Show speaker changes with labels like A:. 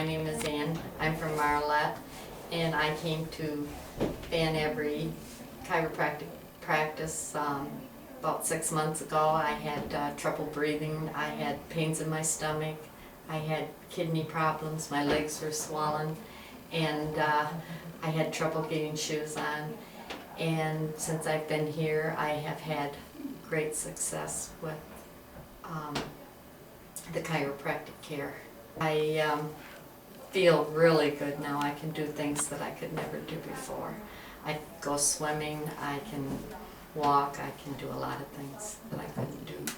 A: My name is Ann. I'm from Marlette, and I came to Van Every Chiropractic practice about 6 months ago. I had trouble breathing. I had pains in my stomach. I had kidney problems. My legs were swollen, and I had trouble getting shoes on. And since I've been here, I have had great success with the chiropractic care. I feel really good now. I can do things that I could never do before. I go swimming, I can walk, I can do a lot of things that I couldn't do